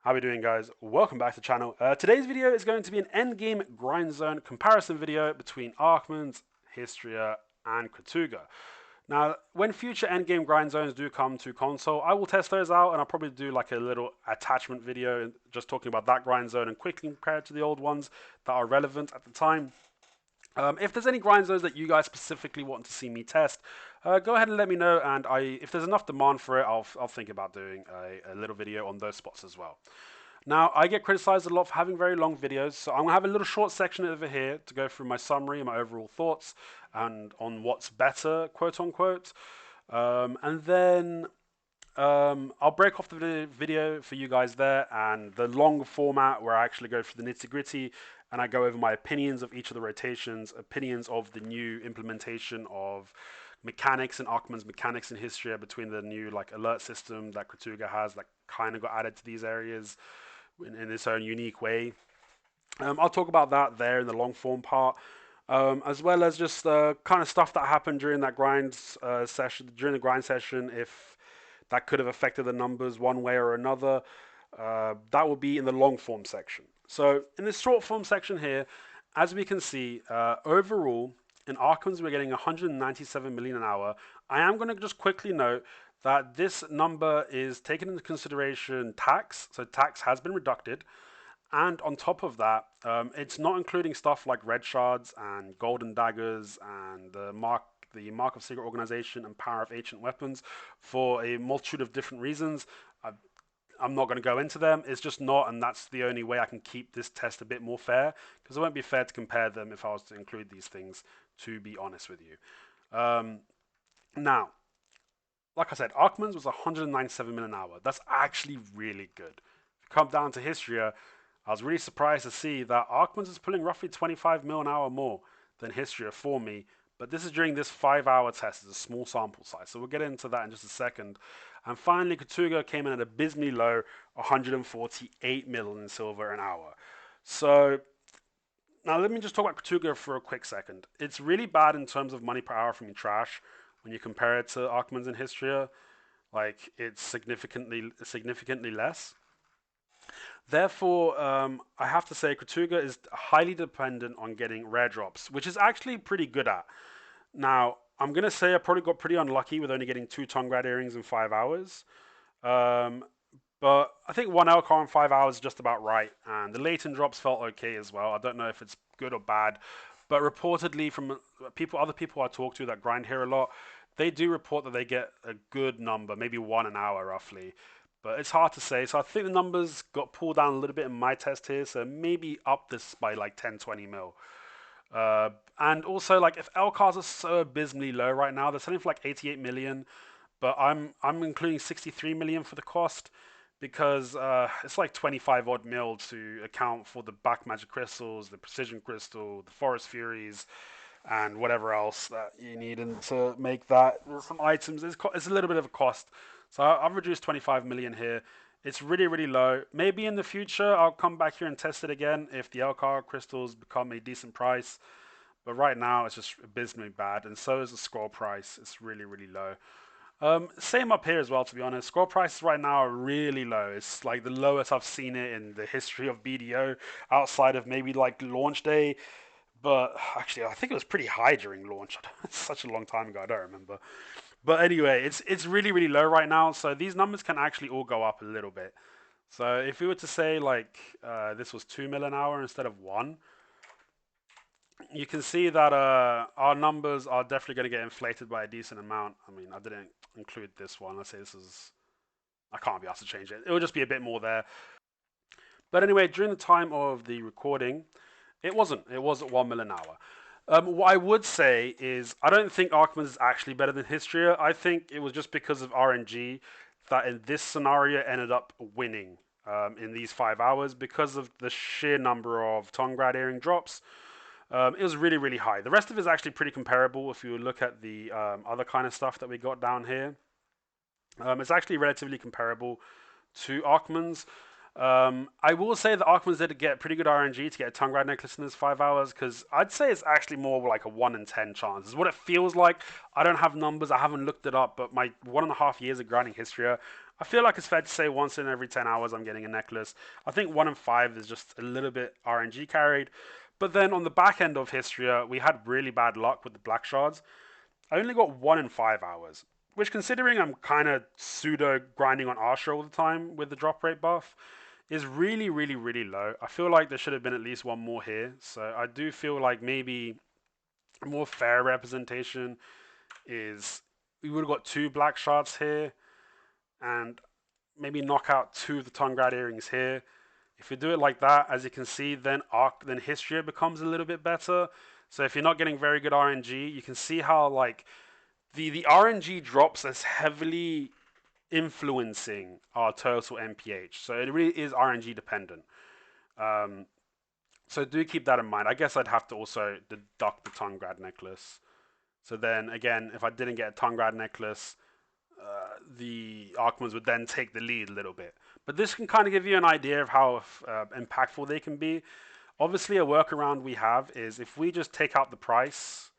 How we doing, guys? Welcome back to the channel. Today's video is going to be an endgame grind zone comparison video between Aakmans, Hystria, and Kratuga. Now, when future endgame grind zones do come to console, I will test those out, and I'll probably do like a little attachment video just talking about that grind zone and quickly compare it to the old ones that are relevant at the time. If there's any grind zones that you guys specifically want to see me test, go ahead and let me know, and if there's enough demand for it, I'll think about doing a little video on those spots as well. Now, I get criticized a lot for having very long videos, so I'm going to have a little short section over here to go through my summary and my overall thoughts and on what's better, quote unquote. And then I'll break off the video for you guys there, and the long format where I actually go through the nitty gritty and I go over my opinions of each of the rotations, opinions of the new implementation of mechanics and Aakman's mechanics in Hystria between the new like alert system that Kratuga has that kind of got added to these areas in its own unique way. I'll talk about that there in the long form part, as well as just kind of stuff that happened during that grind session, if that could have affected the numbers one way or another. That will be in the long form section. So in this short form section here, as we can see, overall in Aakmans we're getting 197 million an hour. I am going to just quickly note that this number is taken into consideration tax, so tax has been reducted, and on top of that, it's not including stuff like red shards and golden daggers and the mark of secret organization and power of ancient weapons for a multitude of different reasons. I'm not going to go into them. It's just not, and that's the only way I can keep this test a bit more fair, because it won't be fair to compare them if I was to include these things, to be honest with you. Now, like I said, Aakmans was 197 million an hour. That's actually really good. If you come down to Hystria, I was really surprised to see that Aakmans is pulling roughly 25 mil an hour more than Hystria for me. But this is during this 5-hour test. It's a small sample size. So we'll get into that in just a second. And finally, Kratuga came in at abysmally low 148 mil in silver an hour. So now let me just talk about Kratuga for a quick second. It's really bad in terms of money per hour from your trash when you compare it to Aakmans and Hystria. Like, it's significantly less. Therefore, I have to say Kratuga is highly dependent on getting rare drops, which is actually pretty good at. Now, I'm going to say I probably got pretty unlucky with only getting 2 Tongrad earrings in 5 hours. But I think 1 Elcar in 5 hours is just about right. And the latent drops felt okay as well. I don't know if it's good or bad. But reportedly from other people I talk to that grind here a lot, they do report that they get a good number, maybe 1 an hour roughly. But it's hard to say. So I think the numbers got pulled down a little bit in my test here. So maybe up this by like 10, 20 mil. And also, like, if Elcars are so abysmally low right now, they're selling for like 88 million. But I'm including 63 million for the cost, because it's like 25 odd mil to account for the back magic crystals, the precision crystal, the forest furies, and whatever else that you need to make that. There's some items. It's a little bit of a cost. So I've reduced 25 million here. It's really, really low. Maybe in the future, I'll come back here and test it again if the Elcar crystals become a decent price. But right now, it's just abysmally bad. And so is the scroll price. It's really, really low. Same up here as well, to be honest. Scroll prices right now are really low. It's like the lowest I've seen it in the history of BDO, outside of maybe like launch day. But actually, I think it was pretty high during launch. It's such a long time ago, I don't remember. But anyway, it's really, really low right now. So these numbers can actually all go up a little bit. So if we were to say like this was 2 mil an hour instead of 1, you can see that our numbers are definitely going to get inflated by a decent amount. I mean, I didn't include this one. Let's say this is, I can't be asked to change it. It will just be a bit more there. But anyway, during the time of the recording, it was at 1 mil an hour. What I would say is I don't think Aakmans is actually better than Hystria. I think it was just because of RNG that in this scenario ended up winning in these 5 hours because of the sheer number of Tongrad earring drops. It was really, really high. The rest of it is actually pretty comparable if you look at the other kind of stuff that we got down here. It's actually relatively comparable to Aakmans. I will say that Aakmans did get pretty good RNG to get a Tongrad necklace in this 5 hours, because I'd say it's actually more like a 1 in 10 chance. It's what it feels like. I don't have numbers. I haven't looked it up, but my 1.5 years of grinding Hystria, I feel like it's fair to say once in every 10 hours I'm getting a necklace. I think 1 in 5 is just a little bit RNG carried. But then on the back end of Hystria, we had really bad luck with the black shards. I only got 1 in 5 hours, which considering I'm kind of pseudo grinding on Arsha all the time with the drop rate buff, is really, really, really low. I feel like there should have been at least one more here. So I do feel like maybe a more fair representation is we would have got 2 black shards here and maybe knock out 2 of the Tongrad earrings here. If you do it like that, as you can see, then Hystria becomes a little bit better. So if you're not getting very good RNG, you can see how like the RNG drops is heavily influencing our total MPH. So it really is RNG dependent. So do keep that in mind. I guess I'd have to also deduct the Tongrad necklace. So then again, if I didn't get a Tongrad necklace, the Aakmans would then take the lead a little bit. But this can kind of give you an idea of how impactful they can be. Obviously, a workaround we have is if we just take out the price,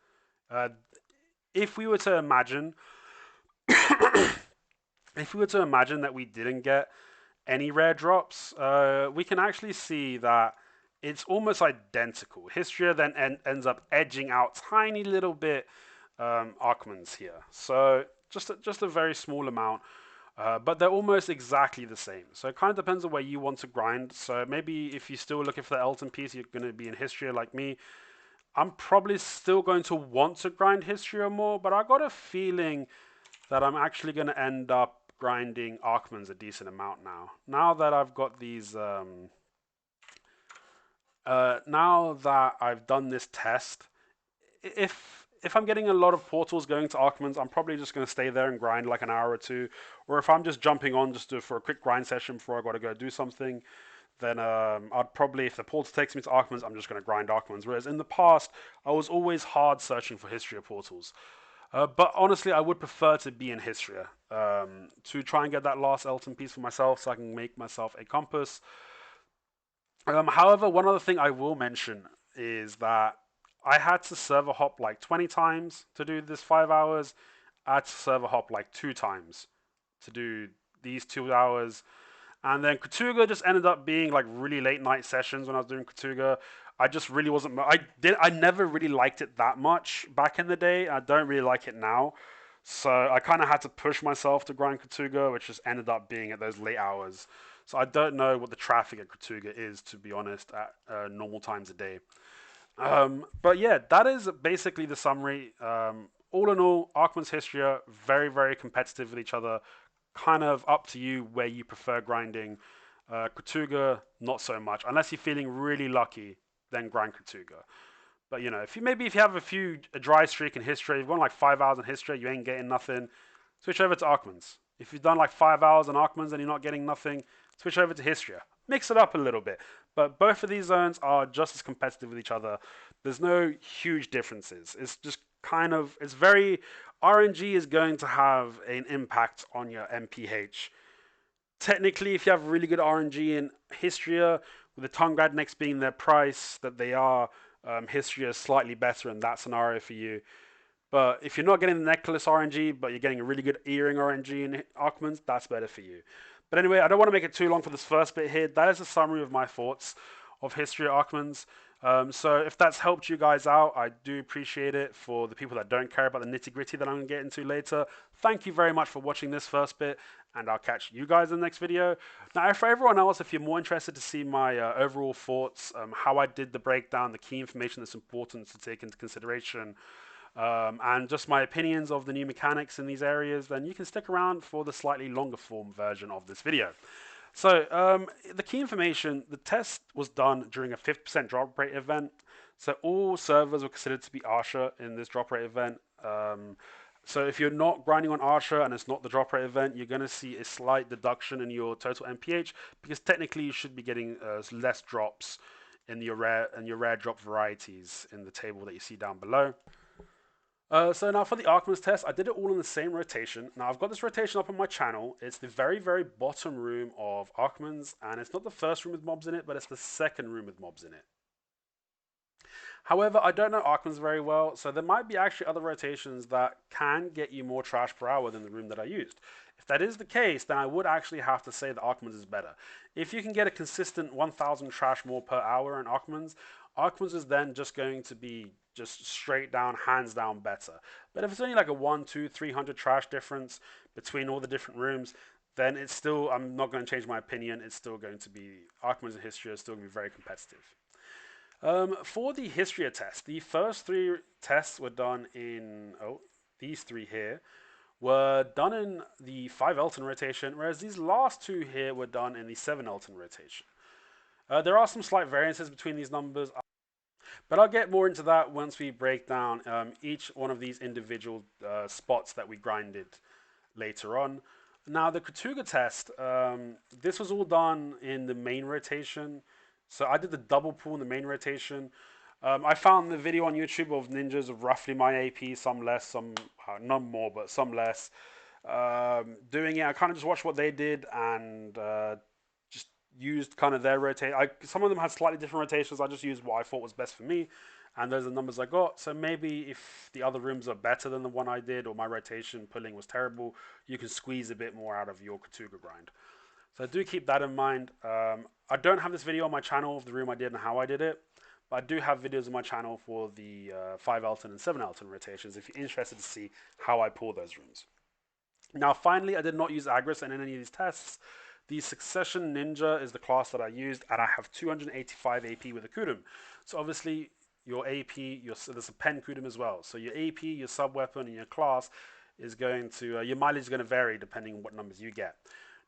if we were to imagine that we didn't get any rare drops, we can actually see that it's almost identical. Hystria then ends up edging out tiny little bit Aakmans here. So just a very small amount, but they're almost exactly the same. So it kind of depends on where you want to grind. So maybe if you're still looking for the Elton piece, you're going to be in Hystria like me. I'm probably still going to want to grind Hystria more, but I got a feeling that I'm actually going to end up grinding Aakmans a decent amount now. Now that I've got these, now that I've done this test, if I'm getting a lot of portals going to Aakmans, I'm probably just going to stay there and grind like an hour or two. Or if I'm just jumping on just for a quick grind session before I got to go do something, then I'd probably, if the portal takes me to Aakmans, I'm just going to grind Aakmans. Whereas in the past, I was always hard searching for Hystria portals. But honestly, I would prefer to be in Hystria to try and get that last Elton piece for myself so I can make myself a compass. However, one other thing I will mention is that I had to server hop like 20 times to do this 5 hours. I had to server hop like 2 times to do these 2 hours. And then Kratuga just ended up being like really late night sessions when I was doing Kratuga. I just really wasn't. I never really liked it that much back in the day. I don't really like it now. So I kind of had to push myself to grind Kratuga, which just ended up being at those late hours. So I don't know what the traffic at Kratuga is, to be honest, at normal times a day. But yeah, that is basically the summary. All in all, Aakman's Hystria, very, very competitive with each other. Kind of up to you where you prefer grinding. Kratuga, not so much. Unless you're feeling really lucky, then grind Kratuga. But you know, if you have a dry streak in Hystria, you've gone like 5 hours in Hystria, you ain't getting nothing, switch over to Aakmans. If you've done like 5 hours on Aakmans and you're not getting nothing, switch over to Hystria. Mix it up a little bit. But both of these zones are just as competitive with each other. There's no huge differences. It's just kind of, it's very, RNG is going to have an impact on your MPH. Technically, if you have really good RNG in Hystria, with the Tongrad next being their price that they are, Hystria is slightly better in that scenario for you. But if you're not getting the necklace RNG, but you're getting a really good earring RNG in Aakmans, that's better for you. But anyway, I don't want to make it too long for this first bit here. That is a summary of my thoughts of Hystria Aakmans. So if that's helped you guys out, I do appreciate it. For the people that don't care about the nitty gritty that I'm going to get into later, thank you very much for watching this first bit, and I'll catch you guys in the next video. Now, for everyone else, if you're more interested to see my overall thoughts, how I did the breakdown, the key information that's important to take into consideration, and just my opinions of the new mechanics in these areas, then you can stick around for the slightly longer form version of this video. So the key information, the test was done during a 50% drop rate event. So all servers were considered to be Arsha in this drop rate event. So if you're not grinding on Arsha and it's not the drop rate event, you're going to see a slight deduction in your total MPH, because technically you should be getting less drops in your rare drop varieties in the table that you see down below. So now for the Aakmans test, I did it all in the same rotation. Now I've got this rotation up on my channel. It's the very, very bottom room of Aakmans, and it's not the first room with mobs in it, but it's the second room with mobs in it. However, I don't know Aakmans very well, so there might be actually other rotations that can get you more trash per hour than the room that I used. If that is the case, then I would actually have to say that Aakmans is better. If you can get a consistent 1,000 trash more per hour in Aakmans, Aakmans is then just going to be just straight down, hands down better. But if it's only like a 1, 2, 300 trash difference between all the different rooms, then it's still, I'm not going to change my opinion. It's still going to be, Aakmans and Hystria are still going to be very competitive. For the Hystria test, the first 3 tests were done in, these 3 here were done in the 5 Elton rotation, whereas these last 2 here were done in the 7 Elton rotation. There are some slight variances between these numbers, but I'll get more into that once we break down each one of these individual spots that we grinded later on. Now, the Kratuga test, this was all done in the main rotation. So I did the double pull in the main rotation. I found the video on YouTube of ninjas of roughly my AP, some less, some not more, but some less. Doing it, I kind of just watched what they did and just used kind of their rotate. Some of them had slightly different rotations. I just used what I thought was best for me, and those are the numbers I got. So maybe if the other rooms are better than the one I did, or my rotation pulling was terrible, you can squeeze a bit more out of your Kratuga grind. So do keep that in mind. I don't have this video on my channel of the room I did and how I did it, but I do have videos on my channel for the 5 Elton and 7 Elton rotations if you're interested to see how I pull those rooms. Now finally, I did not use Agris in any of these tests. The Succession Ninja is the class that I used, and I have 285 AP with a Kudum. So obviously your AP, there's a pen Kudum as well. So your AP, your sub-weapon, and your class is going to, your mileage is going to vary depending on what numbers you get.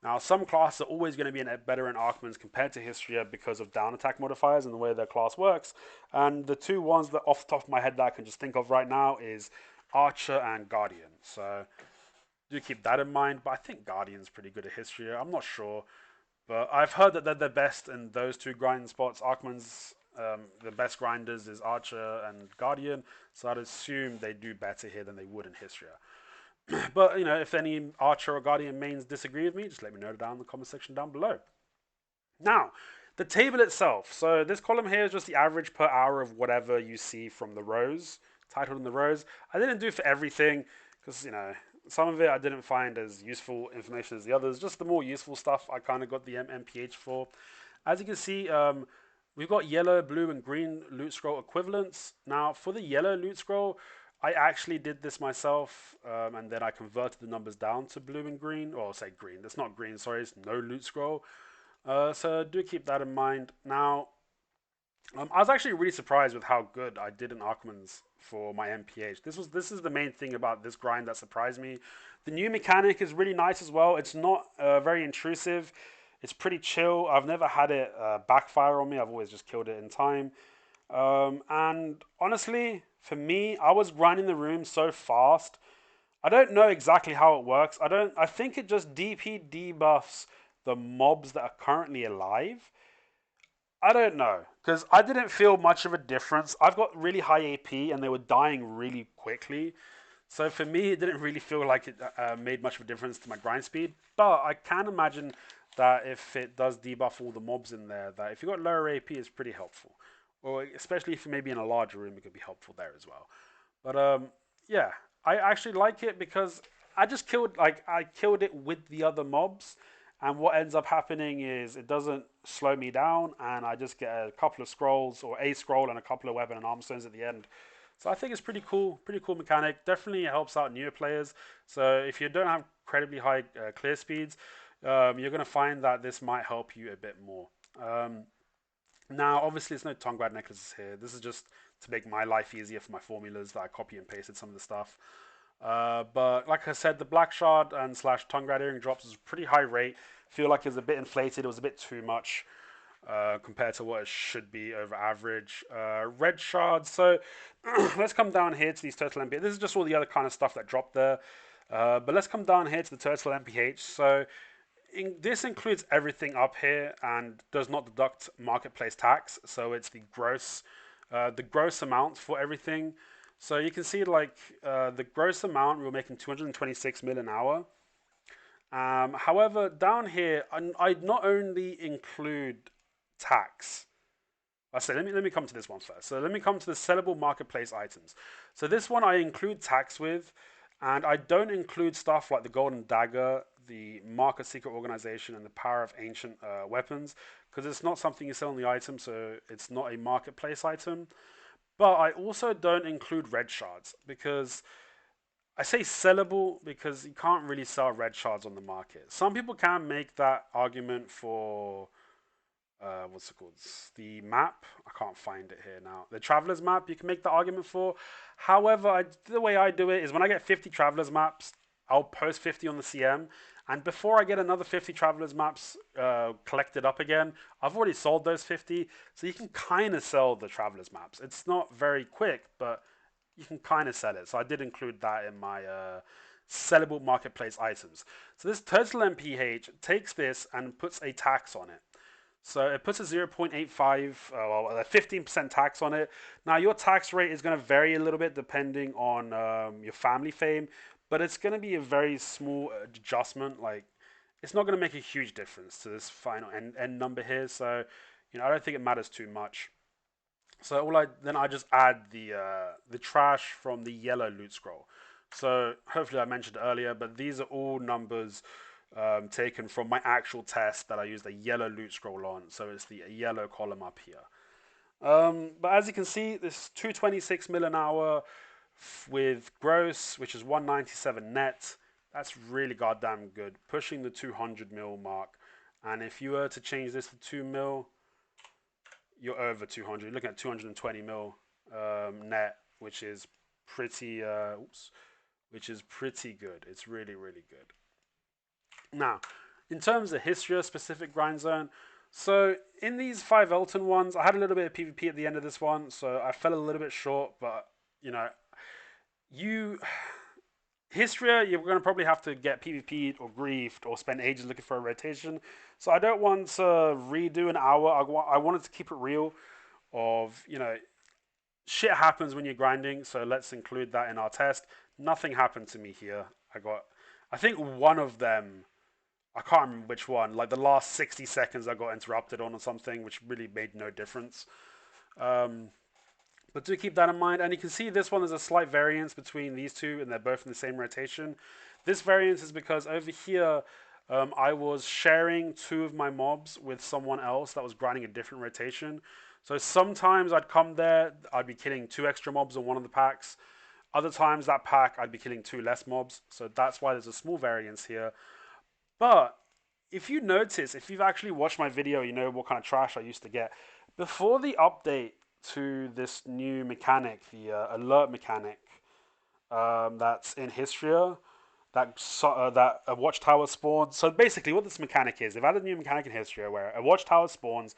Now, some classes are always going to be better in Aakmans compared to Hystria because of down attack modifiers and the way their class works. And the 2 ones that off the top of my head that I can just think of right now is Archer and Guardian. So do keep that in mind. But I think Guardian's pretty good at Hystria. I'm not sure. But I've heard that they're the best in those 2 grinding spots. Aakmans, the best grinders is Archer and Guardian. So I'd assume they do better here than they would in Hystria. But, if any Archer or Guardian mains disagree with me, just let me know down in the comment section down below. Now, the table itself. So this column here is just the average per hour of whatever you see from the rows, titled in the rows. I didn't do it for everything because, some of it I didn't find as useful information as the others. Just the more useful stuff I kind of got the MPH for. As you can see, we've got yellow, blue, and green loot scroll equivalents. Now, for the yellow loot scroll, I actually did this myself, and then I converted the numbers down to blue and green, or say green. That's not green, sorry, it's no loot scroll. So do keep that in mind. Now, I was actually really surprised with how good I did in Aakmans for my MPH. This is the main thing about this grind that surprised me. The new mechanic is really nice as well. It's not very intrusive. It's pretty chill. I've never had it backfire on me. I've always just killed it in time. And honestly, for me, I was grinding the room so fast. I don't know exactly how it works. I think it just DP debuffs the mobs that are currently alive. I don't know, because I didn't feel much of a difference. I've got really high AP and they were dying really quickly. So for me, it didn't really feel like it made much of a difference to my grind speed. But I can imagine that if it does debuff all the mobs in there, that if you've got lower AP, it's pretty helpful. Or especially if you're maybe in a larger room, it could be helpful there as well. But yeah, I actually like it because I just killed it with the other mobs, and what ends up happening is it doesn't slow me down, and I just get a couple of scrolls or a scroll and a couple of weapon and arm stones at the end. So I think it's pretty cool mechanic. Definitely helps out newer players. So if you don't have incredibly high clear speeds, you're going to find that this might help you a bit more. Now, obviously, there's no tongue grad necklaces here. This is just to make my life easier for my formulas that I copy and pasted some of the stuff. But like I said, the black shard and / tongue grad earring drops is a pretty high rate. Feel like it's a bit inflated. It was a bit too much compared to what it should be over average. Red shards. So let's come down here to these total MPH. This is just all the other kind of stuff that dropped there. But let's come down here to the total MPH. So this includes everything up here and does not deduct marketplace tax. So it's the gross amount for everything. So you can see the gross amount, we were making 226 mil an hour. However, down here, I'd not only include tax, I say let me come to this one first. So let me come to the sellable marketplace items. So this one I include tax with, and I don't include stuff like the Golden Dagger, the Mark of Secret Organization, and the Power of Ancient Weapons, because it's not something you sell on the item, so it's not a marketplace item. But I also don't include red shards because I say sellable because you can't really sell red shards on the market. Some people can make that argument for what's it called? The map. I can't find it here now. The travelers map. You can make the argument for. However, the way I do it is when I get 50 travelers maps, I'll post 50 on the CM, and before I get another 50 travelers maps collected up again, I've already sold those 50. So you can kind of sell the travelers maps. It's not very quick, but you can kind of sell it. So I did include that in my sellable marketplace items. So this total MPH takes this and puts a tax on it. So it puts a 0.85, well, a 15% tax on it. Now your tax rate is going to vary a little bit depending on your family fame, but it's going to be a very small adjustment. Like it's not going to make a huge difference to this final end number here. So I don't think it matters too much. So I just add the trash from the yellow loot scroll. So hopefully I mentioned earlier, but these are all numbers taken from my actual test that I used a yellow loot scroll on. So it's the yellow column up here. But as you can see, this 226 mil an hour with gross, which is 197 net. That's really goddamn good, pushing the 200 mil mark. And if you were to change this to 2 mil, you're over 200. You're looking at 220 mil net, which is pretty, which is pretty good. It's really, really good. Now, in terms of Hystria specific grind zone, so in these 5 Elton ones, I had a little bit of PvP at the end of this one, so I fell a little bit short, but Hystria, you're going to probably have to get PvP'd or griefed or spend ages looking for a rotation. So I don't want to redo an hour. I wanted to keep it real of, shit happens when you're grinding. So let's include that in our test. Nothing happened to me here. I think one of them, I can't remember which one, like the last 60 seconds I got interrupted on or something, which really made no difference. But do keep that in mind. And you can see this one, there's a slight variance between these two, and they're both in the same rotation. This variance is because over here, I was sharing 2 of my mobs with someone else that was grinding a different rotation. So sometimes I'd come there, I'd be killing 2 extra mobs on one of the packs. Other times that pack, I'd be killing 2 less mobs. So that's why there's a small variance here. But if you notice, if you've actually watched my video, you know what kind of trash I used to get. Before the update to this new mechanic, the alert mechanic that's in Hystria, that a watchtower spawns. So basically what this mechanic is, they've added a new mechanic in Hystria where a watchtower spawns,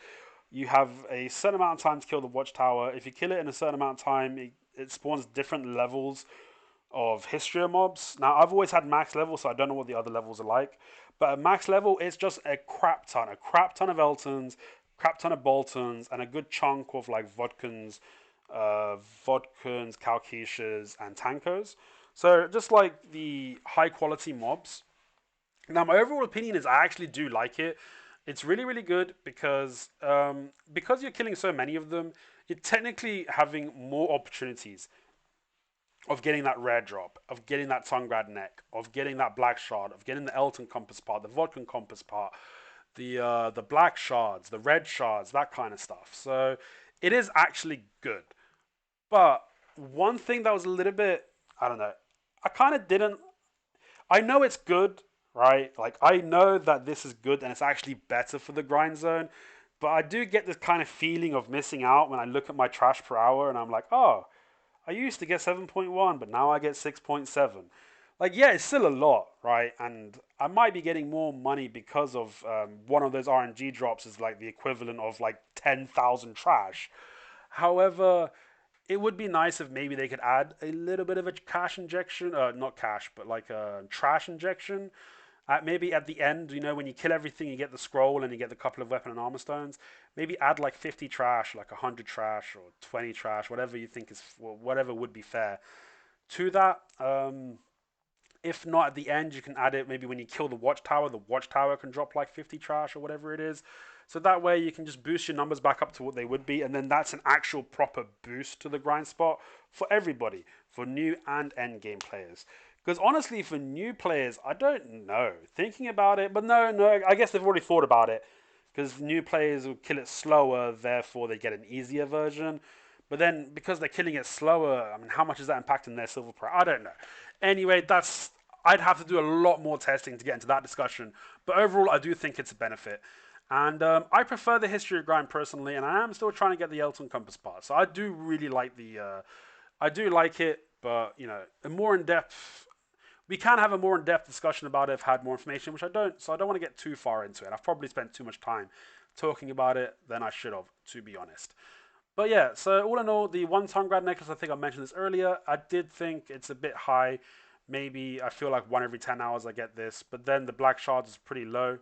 you have a certain amount of time to kill the watchtower. If you kill it in a certain amount of time, it spawns different levels of Hystria mobs. Now I've always had max level, so I don't know what the other levels are like, but at max level it's just a crap ton of Eltons, crap ton of Boltons, and a good chunk of like Vodkins, Kalkishas, and Tankos. So just like the high quality mobs. Now my overall opinion is I actually do like it. It's really, really good because you're killing so many of them, you're technically having more opportunities of getting that rare drop, of getting that Tungrad neck, of getting that black shard, of getting the Elton compass part, the Vodkan compass part, the black shards, the red shards, that kind of stuff. So it is actually good. But one thing that was a little bit, I don't know, I kind of didn't, I know it's good, right? Like I know that this is good and it's actually better for the grind zone, but I do get this kind of feeling of missing out when I look at my trash per hour and I'm like, oh, I used to get 7.1, but now I get 6.7. Like, yeah, it's still a lot, right? And I might be getting more money because of one of those RNG drops is like the equivalent of like 10,000 trash. However, it would be nice if maybe they could add a little bit of a cash injection, not cash, but like a trash injection. Maybe at the end, when you kill everything, you get the scroll and you get the couple of weapon and armor stones. Maybe add like 50 trash, like 100 trash or 20 trash, whatever you think is, whatever would be fair to that. If not at the end, you can add it maybe when you kill the watchtower can drop like 50 trash or whatever it is. So that way you can just boost your numbers back up to what they would be, and then that's an actual proper boost to the grind spot for everybody, for new and end game players. Because honestly, for new players, I don't know. Thinking about it, but no, I guess they've already thought about it. Because new players will kill it slower, therefore they get an easier version. But then, because they're killing it slower, I mean, how much is that impacting their silver price? I don't know. Anyway, I'd have to do a lot more testing to get into that discussion. But overall, I do think it's a benefit. And I prefer the Hystria grind personally, and I am still trying to get the Elton Compass part. So I do really like I do like it, but a more in depth. We can have a more in-depth discussion about it if I had more information, which I don't. So I don't want to get too far into it. I've probably spent too much time talking about it than I should have, to be honest. But yeah, so all in all, the one tongue grad necklace, I think I mentioned this earlier. I did think it's a bit high. Maybe I feel like one every 10 hours I get this, but then the black shards is pretty low.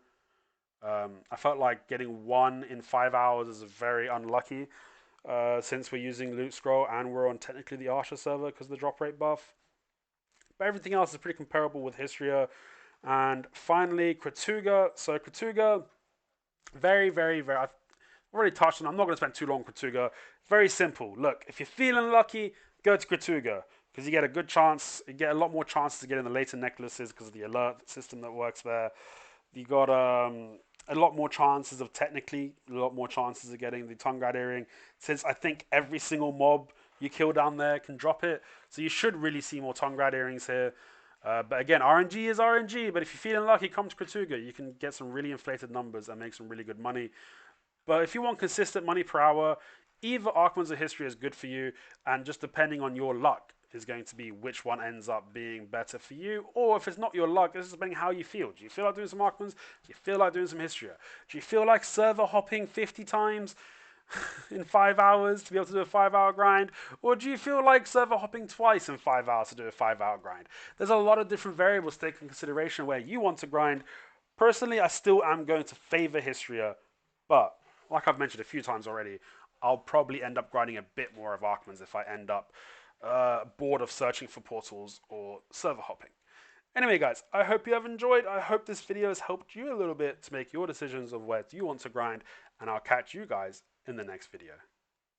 I felt like getting one in 5 hours is very unlucky since we're using Loot Scroll and we're on technically the Archer server because of the drop rate buff. But everything else is pretty comparable with Hystria. And finally, Kratuga. So Kratuga, very. I've already touched on. I'm not going to spend too long on Kratuga. Very simple. Look, if you're feeling lucky, go to Kratuga because you get a good chance. You get a lot more chances to get in the later necklaces because of the alert system that works there. You got a lot more chances of getting the tongue grad earring, since I think every single mob you kill down there can drop it. So you should really see more tongue grad earrings here. But again, RNG is RNG. But if you're feeling lucky, come to Kratuga. You can get some really inflated numbers and make some really good money. But if you want consistent money per hour, either Aakmans or Hystria is good for you. And just depending on your luck is going to be which one ends up being better for you. Or if it's not your luck, it's just depending how you feel. Do you feel like doing some Aakmans? Do you feel like doing some Hystria? Do you feel like server hopping 50 times in 5 hours to be able to do a 5 hour grind? Or do you feel like server hopping twice in 5 hours to do a 5 hour grind? There's a lot of different variables to take into consideration where you want to grind. Personally, I still am going to favor Hystria, but like I've mentioned a few times already, I'll probably end up grinding a bit more of Aakmans if I end up bored of searching for portals or server hopping. Anyway, guys, I hope you have enjoyed. I hope this video has helped you a little bit to make your decisions of where do you want to grind, and I'll catch you guys in the next video.